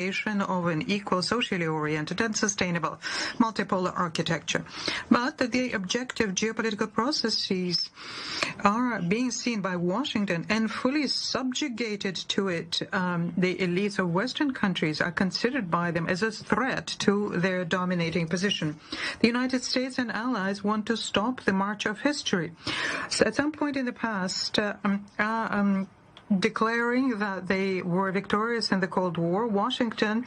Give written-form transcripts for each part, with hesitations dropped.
of an equal, socially oriented and sustainable multipolar architecture. But the objective geopolitical processes are being seen by Washington and fully subjugated to it. The elites of Western countries are considered by them as a threat to their dominating position. The United States and allies want to stop the march of history. So at some point in the past, declaring that they were victorious in the Cold War, Washington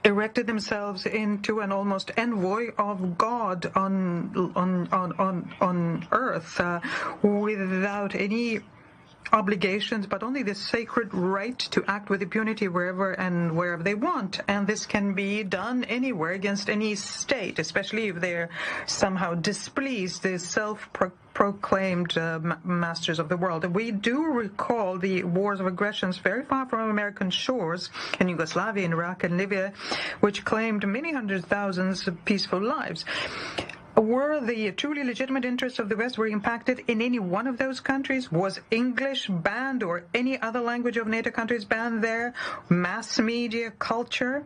erected themselves into an almost envoy of God on earth, without any obligations, but only the sacred right to act with impunity wherever and wherever they want. And this can be done anywhere against any state, especially if they're somehow displeased, the self-proclaimed masters of the world. And we do recall the wars of aggressions very far from American shores in Yugoslavia, in Iraq and Libya, which claimed many hundred thousands of peaceful lives. Were the truly legitimate interests of the West were impacted in any one of those countries? Was English banned or any other language of NATO countries banned there? Mass media, culture?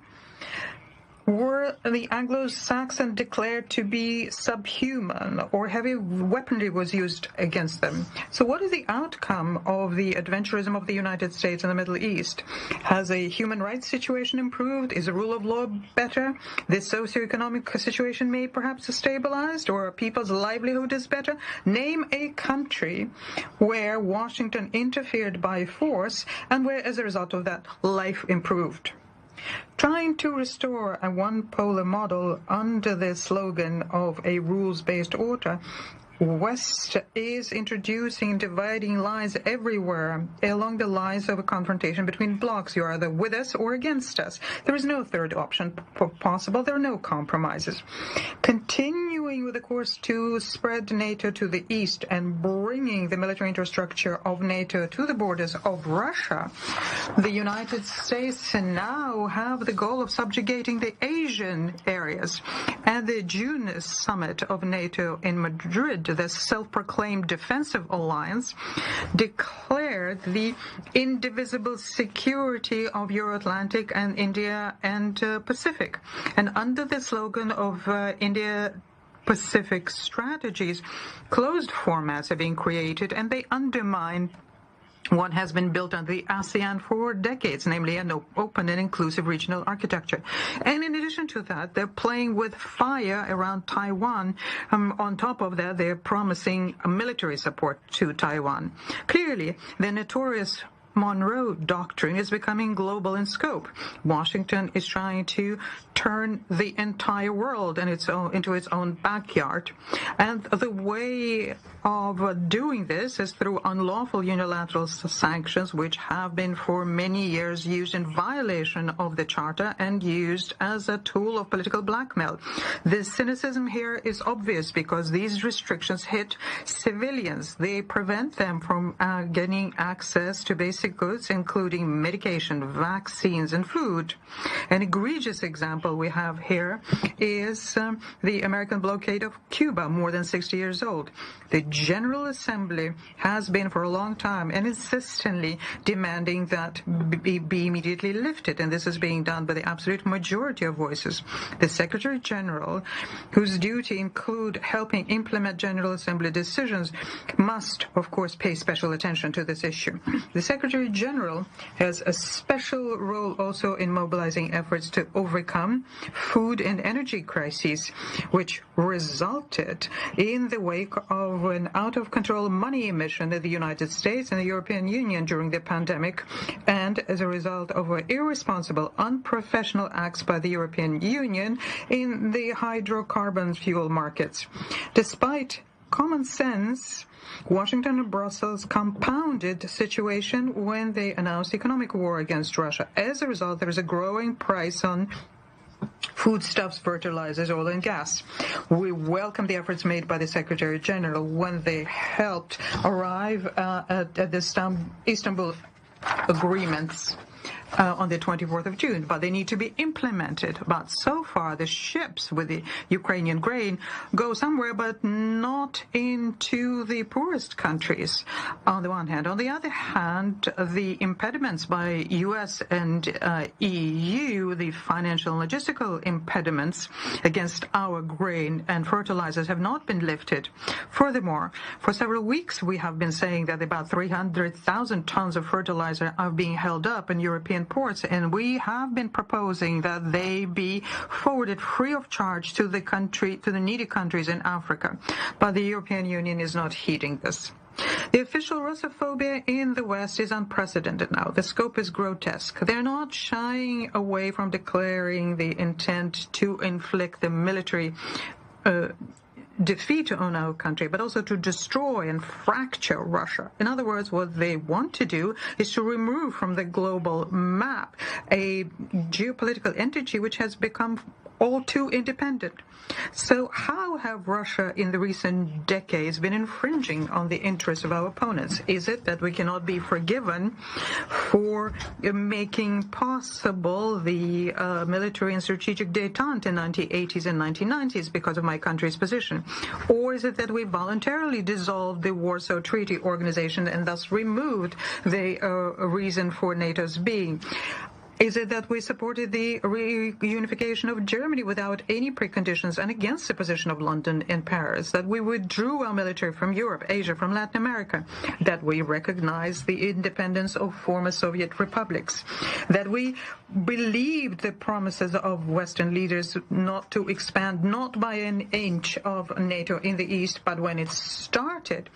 Were the Anglo-Saxons declared to be subhuman, or heavy weaponry was used against them? So what is the outcome of the adventurism of the United States in the Middle East? Has the human rights situation improved? Is the rule of law better? The socioeconomic situation may perhaps stabilized, or people's livelihood is better? Name a country where Washington interfered by force and where, as a result of that, life improved. Trying to restore a one-polar model under the slogan of a rules-based order, West is introducing dividing lines everywhere along the lines of a confrontation between blocs. You're either with us or against us. There is no third option possible. There are no compromises. Continuing with the course to spread NATO to the east and bringing the military infrastructure of NATO to the borders of Russia, the United States now have the goal of subjugating the Asian areas. At the June summit of NATO in Madrid, the self-proclaimed defensive alliance declared the indivisible security of Euro-Atlantic and India and Pacific. And under the slogan of India-Pacific strategies, closed formats are being created, and they undermine what has been built under the ASEAN for decades, namely an open and inclusive regional architecture. And in addition to that, they're playing with fire around Taiwan. On top of that, they're promising military support to Taiwan. Clearly, the notorious Monroe Doctrine is becoming global in scope. Washington is trying to turn the entire world into its own backyard. And the way of doing this is through unlawful unilateral sanctions, which have been for many years used in violation of the Charter and used as a tool of political blackmail. The cynicism here is obvious because these restrictions hit civilians. They prevent them from getting access to basic goods, including medication, vaccines, and food. An egregious example we have here is the American blockade of Cuba, more than 60 years old. The General Assembly has been for a long time and insistently demanding that be immediately lifted, and this is being done by the absolute majority of voices. The Secretary General, whose duty include helping implement General Assembly decisions, must, of course, pay special attention to this issue. The Secretary General has a special role also in mobilizing efforts to overcome food and energy crises, which resulted in the wake of an out-of-control money emission in the United States and the European Union during the pandemic, and as a result of irresponsible, unprofessional acts by the European Union in the hydrocarbon fuel markets. Despite common sense, Washington and Brussels compounded the situation when they announced economic war against Russia. As a result, there is a growing price on foodstuffs, fertilizers, oil and gas. We welcome the efforts made by the Secretary General when they helped arrive at the Istanbul agreements. on the 24th of June, but they need to be implemented. But so far, the ships with the Ukrainian grain go somewhere, but not into the poorest countries, on the one hand. On the other hand, the impediments by U.S. and EU, the financial and logistical impediments against our grain and fertilizers have not been lifted. Furthermore, for several weeks, we have been saying that about 300,000 tons of fertilizer are being held up in European ports, and we have been proposing that they be forwarded free of charge to the needy countries in Africa. But the European Union is not heeding this. The official Russophobia in the West is unprecedented now. The scope is grotesque. They're not shying away from declaring the intent to inflict the military defeat on our country, but also to destroy and fracture Russia. In other words, what they want to do is to remove from the global map a geopolitical entity which has become all too independent. So how have Russia in the recent decades been infringing on the interests of our opponents? Is it that we cannot be forgiven for making possible the military and strategic détente in the 1980s and 1990s because of my country's position? Or is it that we voluntarily dissolved the Warsaw Treaty Organization and thus removed the reason for NATO's being? Is it that we supported the reunification of Germany without any preconditions and against the position of London and Paris? That we withdrew our military from Europe, Asia, from Latin America? That we recognized the independence of former Soviet republics? That we believed the promises of Western leaders not to expand, not by an inch of NATO in the East, but when it started,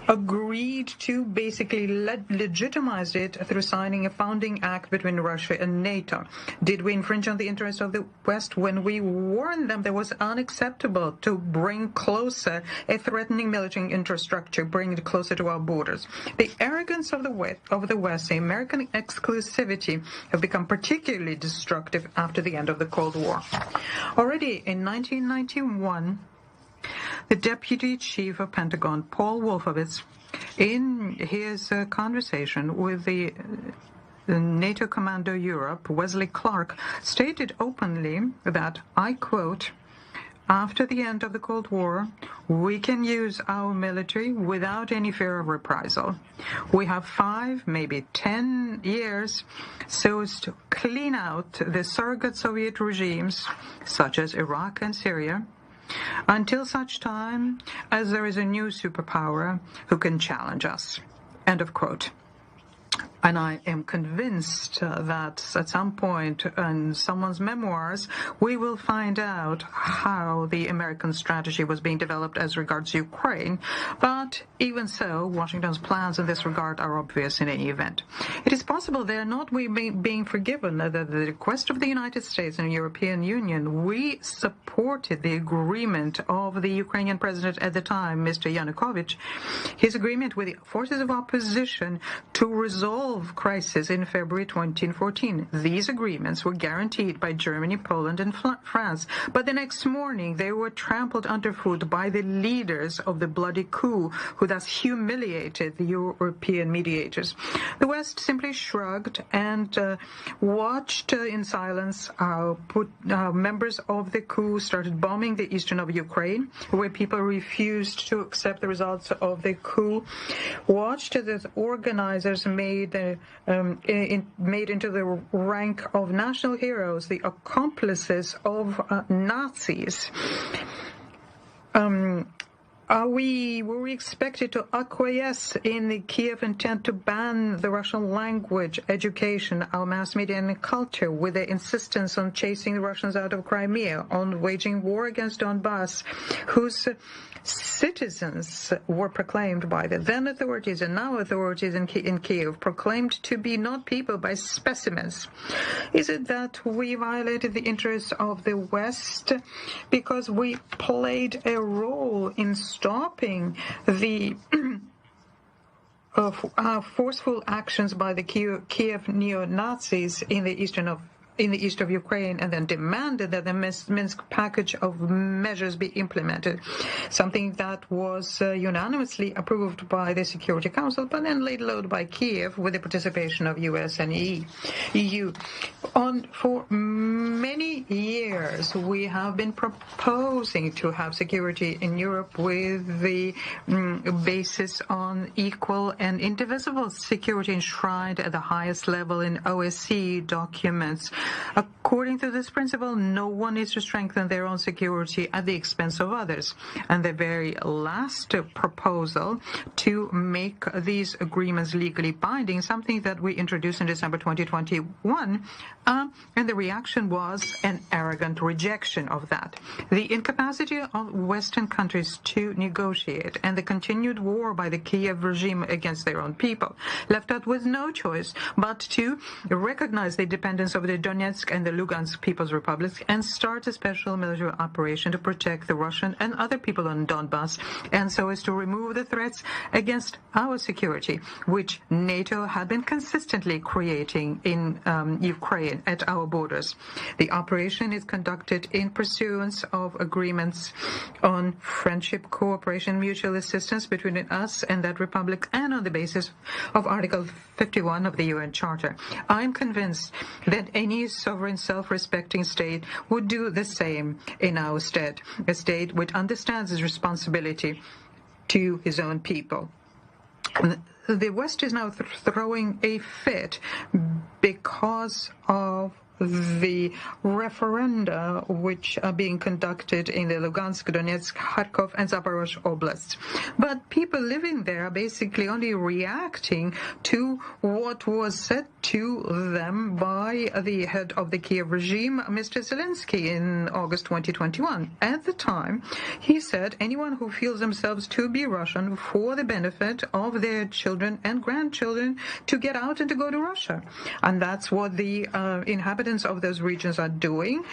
agreed to basically legitimize it through signing a founding act between Russia and NATO? Did we infringe on the interests of the West when we warned them that it was unacceptable to bring closer a threatening military infrastructure, bring it closer to our borders? The arrogance of the West, the American exclusivity, have become particularly destructive after the end of the Cold War. Already in 1991, the Deputy Chief of Pentagon, Paul Wolfowitz, in his conversation with the NATO Commando Europe, Wesley Clark, stated openly that, I quote, "After the end of the Cold War, we can use our military without any fear of reprisal. We have 5, maybe 10 years so as to clean out the surrogate Soviet regimes, such as Iraq and Syria, until such time as there is a new superpower who can challenge us." End of quote. And I am convinced that at some point in someone's memoirs, we will find out how the American strategy was being developed as regards Ukraine. But even so, Washington's plans in this regard are obvious in any event. It is possible they are not being forgiven that at the request of the United States and the European Union, we supported the agreement of the Ukrainian president at the time, Mr. Yanukovych, his agreement with the forces of opposition to resolve crisis in February 2014. These agreements were guaranteed by Germany, Poland, and France. But the next morning, they were trampled underfoot by the leaders of the bloody coup, who thus humiliated the European mediators. The West simply shrugged and watched in silence how members of the coup started bombing the eastern of Ukraine, where people refused to accept the results of the coup, watched as organizers made into the rank of national heroes the accomplices of Nazis. Were we expected to acquiesce in the Kiev intent to ban the Russian language, education, our mass media and culture, with the insistence on chasing the Russians out of Crimea, on waging war against Donbass, whose citizens were proclaimed by the then authorities and now authorities in Kiev, proclaimed to be not people but specimens? Is it that we violated the interests of the West because we played a role in stopping the forceful actions by the Kiev neo-Nazis in the eastern of in the east of Ukraine and then demanded that the Minsk package of measures be implemented, something that was unanimously approved by the Security Council, but then laid low by Kiev with the participation of US and EU. For many years, we have been proposing to have security in Europe with the basis on equal and indivisible security enshrined at the highest level in OSCE documents. According to this principle, no one needs to strengthen their own security at the expense of others. And the very last proposal to make these agreements legally binding, something that we introduced in December 2021, and the reaction was an arrogant rejection of that. The incapacity of Western countries to negotiate and the continued war by the Kiev regime against their own people left us with no choice but to recognize the independence of the Donetsk and the Lugansk People's Republics and start a special military operation to protect the Russian and other people on Donbass, and so as to remove the threats against our security, which NATO had been consistently creating in Ukraine at our borders. The operation is conducted in pursuance of agreements on friendship, cooperation, mutual assistance between us and that republic, and on the basis of Article 51 of the UN Charter. I am convinced that any sovereign, self-respecting state would do the same in our stead, a state which understands its responsibility to his own people. The West is now throwing a fit because of the referenda which are being conducted in the Lugansk, Donetsk, Kharkov, and Zaporozhye oblasts. But people living there are basically only reacting to what was said to them by the head of the Kiev regime, Mr. Zelensky, in August 2021. At the time, he said anyone who feels themselves to be Russian for the benefit of their children and grandchildren to get out and to go to Russia. And that's what the inhabitants of those regions are doing,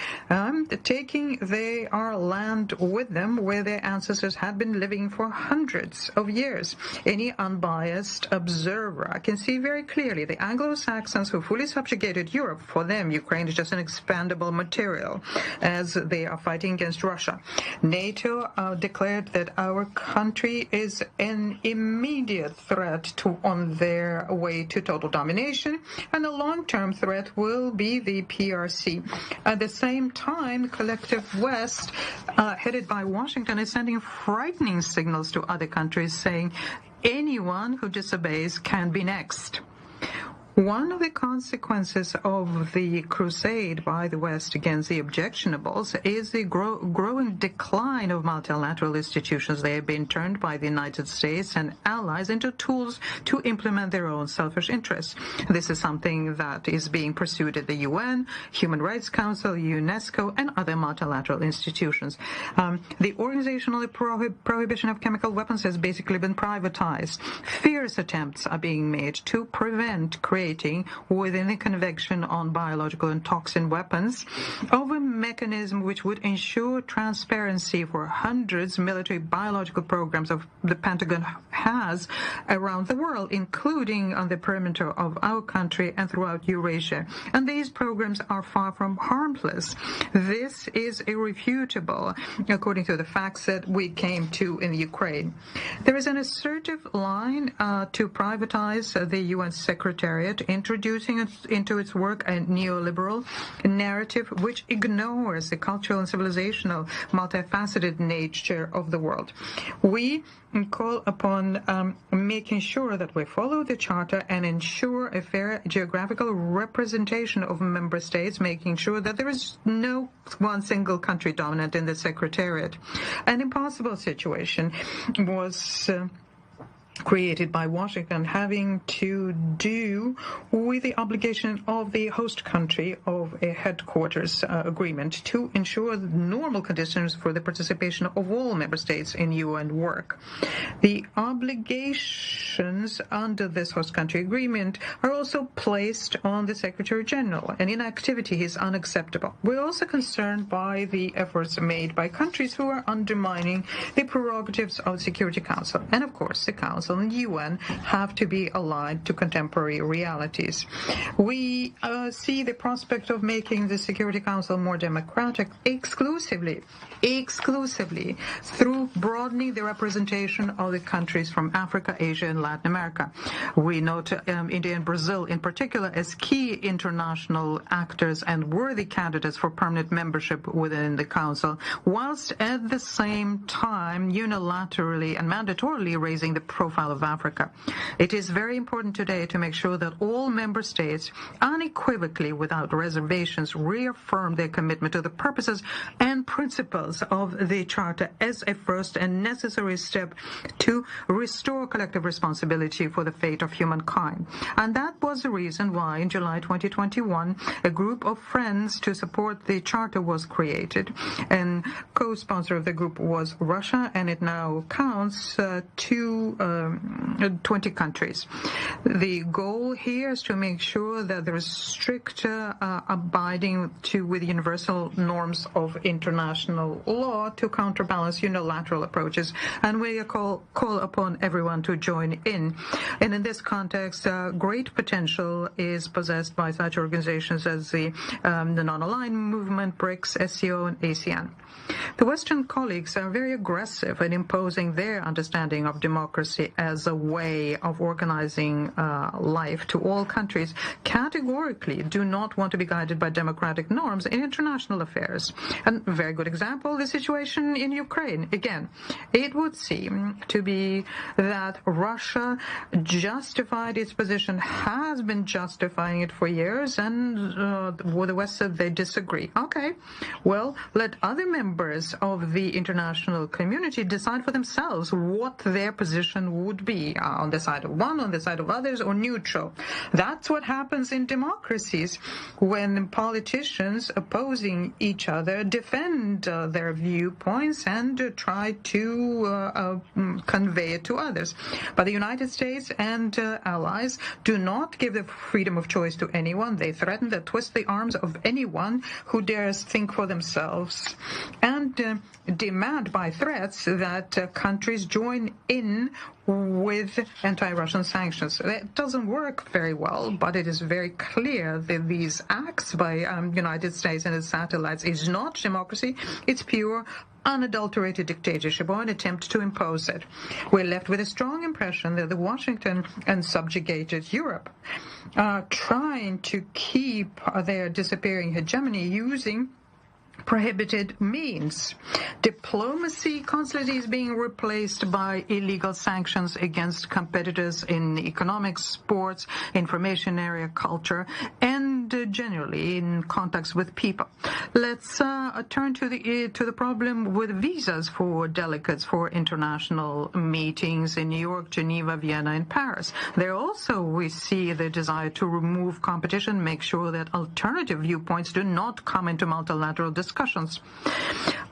taking their land with them where their ancestors had been living for hundreds of years. Any unbiased observer can see very clearly the Anglo-Saxons who fully subjugated Europe. For them, Ukraine is just an expandable material as they are fighting against Russia. NATO declared that our country is an immediate threat on their way to total domination, and the long-term threat will be the PRC. At the same time, collective West, headed by Washington, is sending frightening signals to other countries, saying anyone who disobeys can be next. One of the consequences of the crusade by the West against the objectionables is the growing decline of multilateral institutions. They have been turned by the United States and allies into tools to implement their own selfish interests. This is something that is being pursued at the UN, Human Rights Council, UNESCO, and other multilateral institutions. The organizational prohibition of chemical weapons has basically been privatized. Fierce attempts are being made to prevent creating within the Convention on Biological and Toxin Weapons of a mechanism which would ensure transparency for hundreds military biological programs of the Pentagon has around the world, including on the perimeter of our country and throughout Eurasia. And these programs are far from harmless. This is irrefutable, according to the facts that we came to in Ukraine. There is an assertive line to privatize the UN Secretariat, introducing into its work a neoliberal narrative which ignores the cultural and civilizational multifaceted nature of the world. We call upon making sure that we follow the Charter and ensure a fair geographical representation of member states, making sure that there is no one single country dominant in the Secretariat. An impossible situation was created by Washington, having to do with the obligation of the host country of a headquarters agreement to ensure normal conditions for the participation of all member states in UN work. The obligations under this host country agreement are also placed on the Secretary General, and inactivity is unacceptable. We're also concerned by the efforts made by countries who are undermining the prerogatives of the Security Council. And of course, the Council Council and UN have to be aligned to contemporary realities. We see the prospect of making the Security Council more democratic exclusively through broadening the representation of the countries from Africa, Asia, and Latin America. We note India and Brazil in particular as key international actors and worthy candidates for permanent membership within the Council, whilst at the same time unilaterally and mandatorily raising the profile of Africa. It is very important today to make sure that all member states unequivocally, without reservations, reaffirm their commitment to the purposes and principles of the Charter as a first and necessary step to restore collective responsibility for the fate of humankind. And that was the reason why in July 2021 a group of friends to support the Charter was created, and co-sponsor of the group was Russia, and it now counts 20 countries. The goal here is to make sure that there is strict abiding with universal norms of international law to counterbalance unilateral approaches, and we call upon everyone to join in. And in this context, great potential is possessed by such organizations as the Non-Aligned Movement, BRICS, SCO, and ASEAN. The Western colleagues are very aggressive in imposing their understanding of democracy as a way of organizing life to all countries, categorically do not want to be guided by democratic norms in international affairs. And a very good example, the situation in Ukraine. Again, it would seem to be that Russia justified its position, has been justifying it for years, and with the West said they disagree. Okay, well, let other members of the international community decide for themselves what their position would be, on the side of one, on the side of others, or neutral. That's what happens in democracies when politicians opposing each other defend their viewpoints and try to convey it to others. But the United States and allies do not give the freedom of choice to anyone. They threaten to twist the arms of anyone who dares think for themselves, and demand by threats that countries join in with anti-Russian sanctions. It doesn't work very well, but it is very clear that these acts by United States and its satellites is not democracy. It's pure, unadulterated dictatorship or an attempt to impose it. We're left with a strong impression that the Washington and subjugated Europe are trying to keep their disappearing hegemony using prohibited means. Diplomacy constantly is being replaced by illegal sanctions against competitors in economics, sports, information area, culture, and generally in contacts with people. Let's turn to the problem with visas for delegates for international meetings in New York, Geneva, Vienna, and Paris. There also we see the desire to remove competition, make sure that alternative viewpoints do not come into multilateral discussions.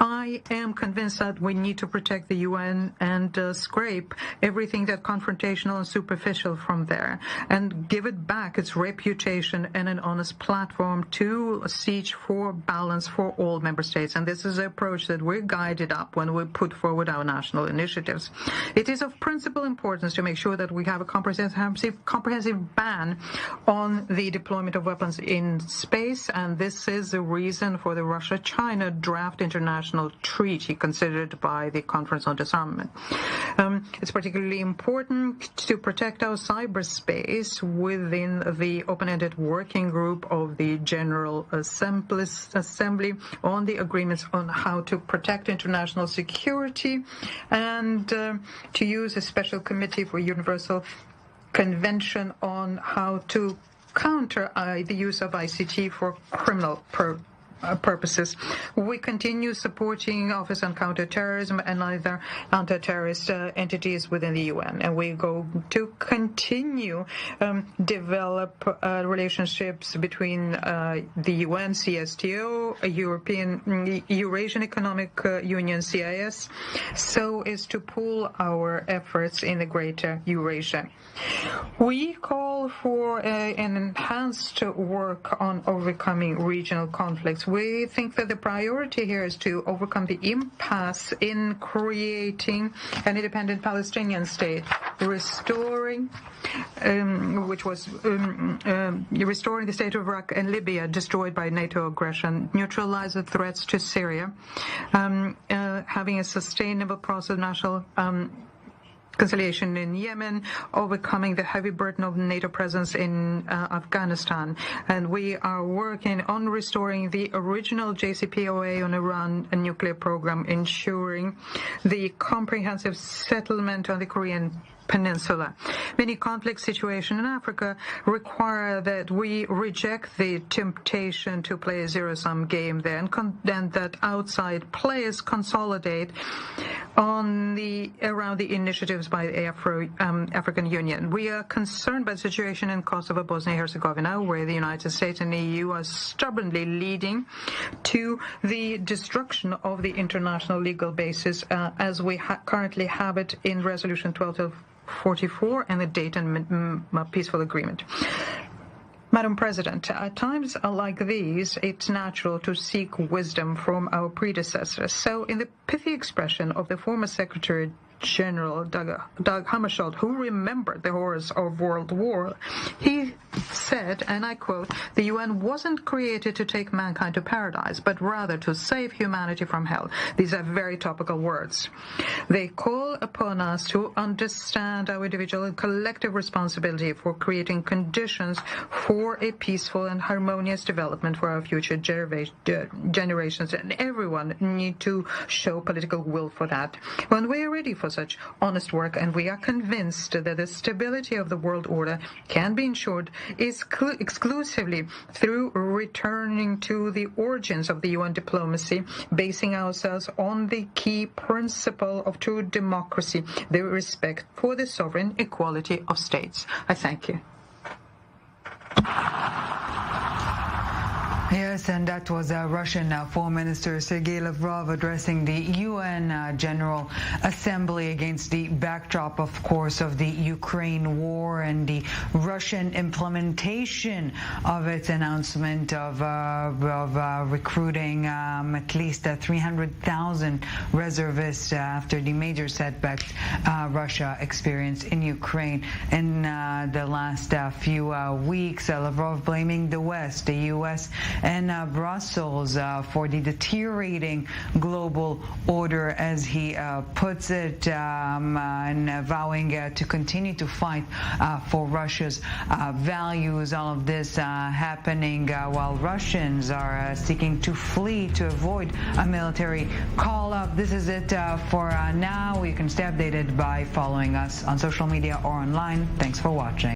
I am convinced that we need to protect the UN and scrape everything that's confrontational and superficial from there and give it back its reputation and an honest platform to seek for balance for all member states. And this is the approach that we're guided up when we put forward our national initiatives. It is of principal importance to make sure that we have a comprehensive ban on the deployment of weapons in space, and this is the reason for the Russia-China draft international treaty considered by the Conference on Disarmament. It's particularly important to protect our cyberspace within the open-ended working group of the General Assembly on the agreements on how to protect international security, and to use a special committee for universal convention on how to counter the use of ICT for criminal purposes. We continue supporting Office on Counterterrorism and other anti-terrorist entities within the UN, and we go to continue develop relationships between the UN, CSTO, Eurasian Economic Union, CIS, so as to pool our efforts in the greater Eurasia. We call for an enhanced work on overcoming regional conflicts we think that the priority here is to overcome the impasse in creating an independent Palestinian state, restoring the state of Iraq and Libya destroyed by NATO aggression, neutralize the threats to Syria, having a sustainable process of national conciliation in Yemen, overcoming the heavy burden of NATO presence in Afghanistan. And we are working on restoring the original JCPOA on Iran nuclear program, ensuring the comprehensive settlement on the Korean Peninsula. Many conflict situations in Africa require that we reject the temptation to play a zero-sum game there, and that outside players consolidate around the initiatives by the African Union. We are concerned by the situation in Kosovo, Bosnia-Herzegovina, where the United States and the EU are stubbornly leading to the destruction of the international legal basis as we currently have it in Resolution 1244 and the Dayton Peaceful Agreement. Madam President, at times like these, it's natural to seek wisdom from our predecessors. So in the pithy expression of the former Secretary General Dag Hammarskjöld, who remembered the horrors of World War, he said, and I quote, "The UN wasn't created to take mankind to paradise, but rather to save humanity from hell." These are very topical words. They call upon us to understand our individual and collective responsibility for creating conditions for a peaceful and harmonious development for our future generations, and everyone need to show political will for that. When we are ready for such honest work, and we are convinced that the stability of the world order can be ensured exclusively through returning to the origins of the UN diplomacy, basing ourselves on the key principle of true democracy, the respect for the sovereign equality of states. I thank you. Yes, and that was Russian Foreign Minister Sergey Lavrov addressing the UN General Assembly against the backdrop, of course, of the Ukraine war and the Russian implementation of its announcement of recruiting at least 300,000 reservists after the major setbacks Russia experienced in Ukraine in the last few weeks. Lavrov blaming the West, the U.S., and Brussels for the deteriorating global order, as he puts it, and vowing to continue to fight for Russia's values. All of this happening while Russians are seeking to flee to avoid a military call-up. This is it for now. You can stay updated by following us on social media or online. Thanks for watching.